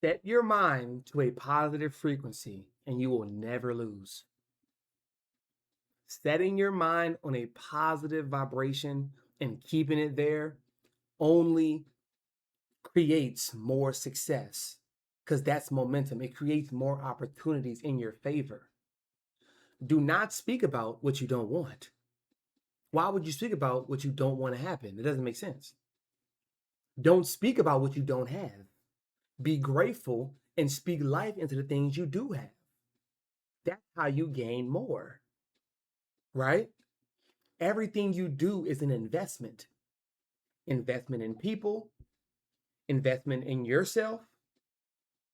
Set your mind to a positive frequency and you will never lose. Setting your mind on a positive vibration and keeping it there only creates more success because that's momentum. It creates more opportunities in your favor. Do not speak about what you don't want. Why would you speak about what you don't want to happen? It doesn't make sense. Don't speak about what you don't have. Be grateful and speak life into the things you do have. That's how you gain more, right? Everything you do is an investment. Investment in people, investment in yourself,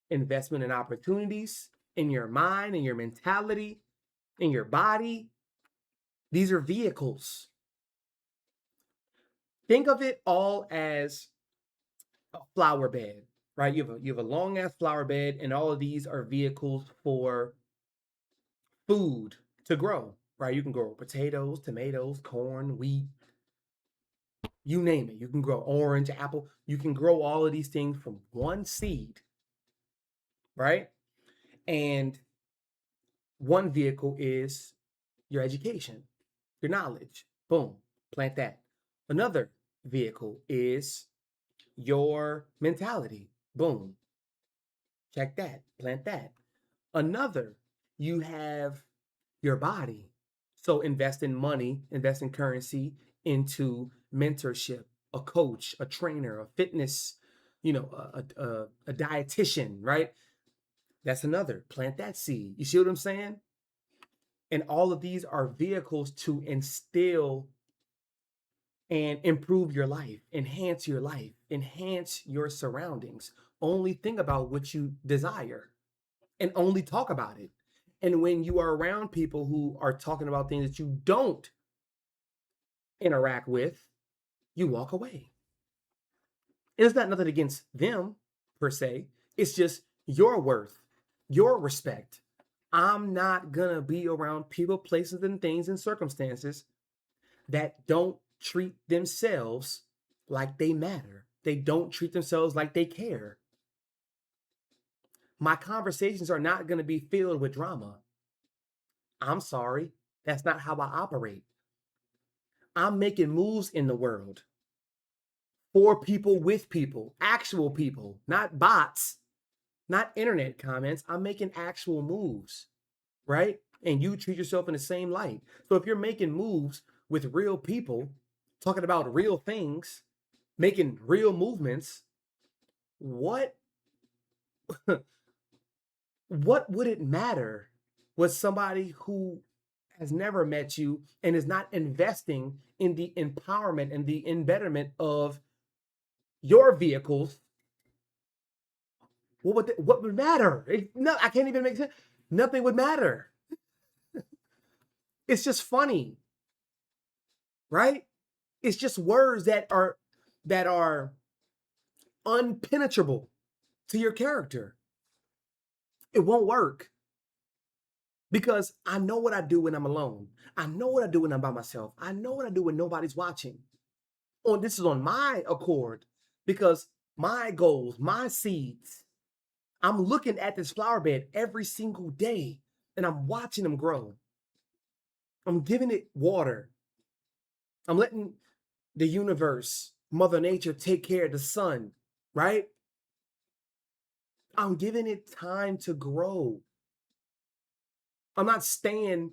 investment in opportunities, in your mind, in your mentality, in your body. These are vehicles. Think of it all as a flower bed, right? You have a long ass flower bed, and all of these are vehicles for food to grow, right? You can grow potatoes, tomatoes, corn, wheat, you name it. You can grow orange, apple. You can grow all of these things from one seed, right? And one vehicle is your education, your knowledge. Boom, plant that. Another vehicle is your mentality. Boom, check that, plant that. Another, you have your body. So invest in money, invest in currency into mentorship, a coach, a trainer, a fitness, a dietitian, right? That's another. Plant that seed. You see what I'm saying? And all of these are vehicles to instill and improve your life, enhance your surroundings. Only think about what you desire and only talk about it. And when you are around people who are talking about things that you don't interact with, you walk away. And it's not nothing against them per se. It's just your worth, your respect. I'm not gonna be around people, places, and things and circumstances that don't treat themselves like they matter. They don't treat themselves like they care. My conversations are not gonna be filled with drama. I'm sorry. That's not how I operate. I'm making moves in the world for people, with people, actual people, not bots, not internet comments. I'm making actual moves, right? And you treat yourself in the same light. So if you're making moves with real people, talking about real things, making real movements, what what would it matter with somebody who has never met you and is not investing in the empowerment and the embetterment of your vehicles? What would matter? No, I can't even make sense. Nothing would matter. It's just funny, right? It's just words that are unpenetrable to your character. It won't work because I know what I do when I'm alone. I know what I do when I'm by myself. I know what I do when nobody's watching. This is on my accord because my goals, my seeds. I'm looking at this flower bed every single day and I'm watching them grow. I'm giving it water. I'm letting the universe, Mother Nature, take care of the sun, right? I'm giving it time to grow. I'm not staying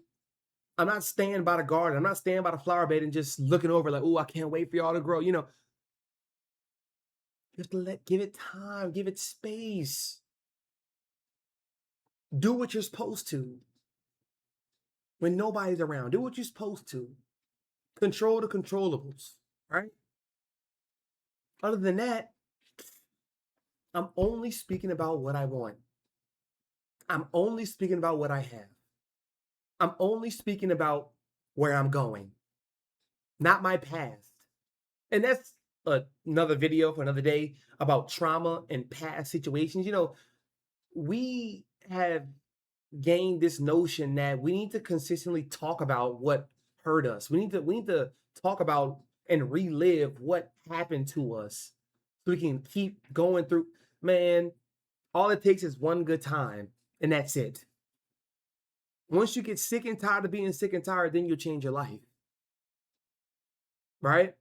by the garden. I'm not staying by the flower bed and just looking over like, oh, I can't wait for y'all to grow. You have to give it time, give it space. Do what you're supposed to when nobody's around. Do what you're supposed to. Control the controllables, right? Other than that, I'm only speaking about what I want. I'm only speaking about what I have. I'm only speaking about where I'm going, not my past. And that's another video for another day about trauma and past situations. We have gained this notion that we need to consistently talk about what hurt us. We need to talk about and relive what happened to us so we can keep going through. Man, All it takes is one good time, and that's it. Once you get sick and tired of being sick and tired, then you'll change your life. Right?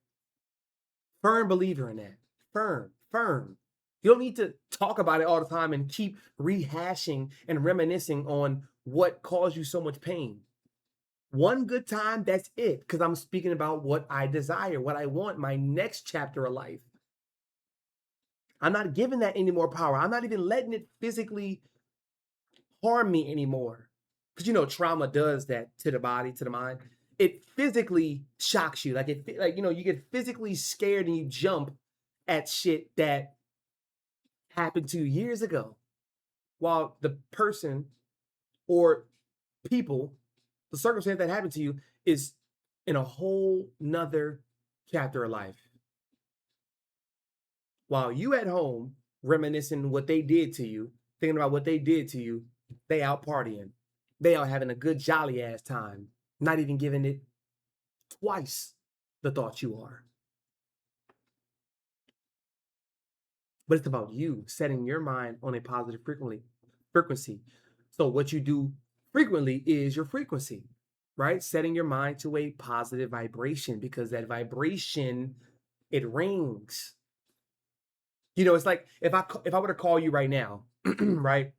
Firm believer in that. Firm. You don't need to talk about it all the time and keep rehashing and reminiscing on what caused you so much pain. One good time, that's it. Because I'm speaking about what I desire, what I want, my next chapter of life. I'm not giving that any more power. I'm not even letting it physically harm me anymore. Because trauma does that to the body, to the mind. It physically shocks you. You get physically scared and you jump at shit that happened to you years ago. While the person or people, the circumstance that happened to you is in a whole nother chapter of life. While you at home reminiscing what they did to you, thinking about what they did to you, they out partying. They out having a good jolly ass time, not even giving it twice the thought you are. But it's about you setting your mind on a positive frequency. So what you do frequently is your frequency, right? Setting your mind to a positive vibration, because that vibration, it rings. It's like if I were to call you right now, right?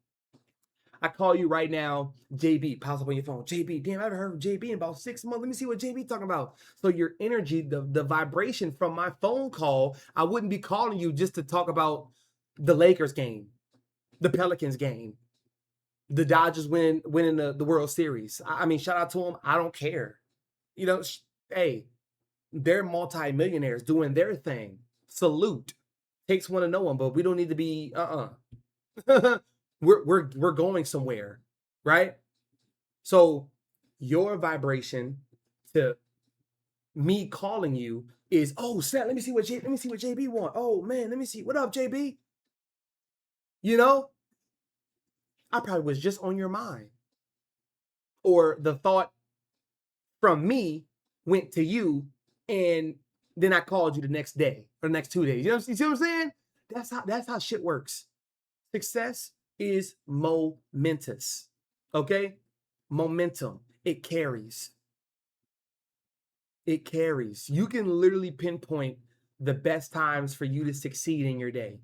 I call you right now, JB, pops up on your phone. JB, damn, I haven't heard of JB in about 6 months. Let me see what JB talking about. So your energy, the vibration from my phone call, I wouldn't be calling you just to talk about the Lakers game, the Pelicans game, the Dodgers winning the World Series. I mean, shout out to them. I don't care. Hey, they're multimillionaires doing their thing. Salute. Takes one to know them, but we don't need to be we're going somewhere, right? So your vibration to me calling you is, oh snap, let me see what JB want. Oh man, let me see. What up, JB? I probably was just on your mind. Or the thought from me went to you, and then I called you the next day or the next 2 days. You see what I'm saying? That's how shit works. Success is momentous. Okay? Momentum. It carries. It carries. You can literally pinpoint the best times for you to succeed in your day.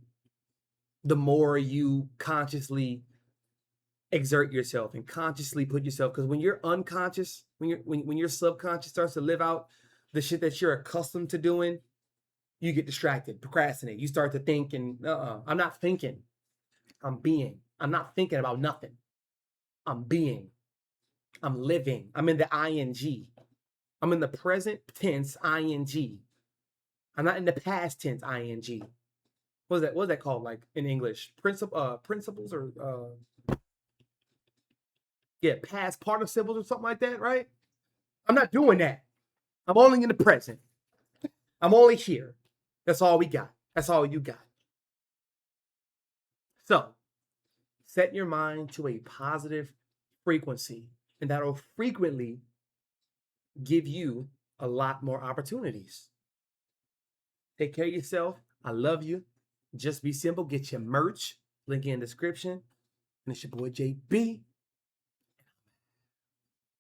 The more you consciously exert yourself and consciously put yourself, because when you're unconscious, when your subconscious starts to live out the shit that you're accustomed to doing, you get distracted, procrastinate. You start to think, and I'm not thinking, I'm being. I'm not thinking about nothing. I'm being. I'm living. I'm in the ing. I'm in the present tense ing. I'm not in the past tense ing. What's that called, like in English? Principles or past participles or something like that, right? I'm not doing that. I'm only in the present. I'm only here. That's all we got. That's all you got. So set your mind to a positive frequency, and that'll frequently give you a lot more opportunities. Take care of yourself. I love you. Just be simple. Get your merch. Link in the description. And it's your boy JB.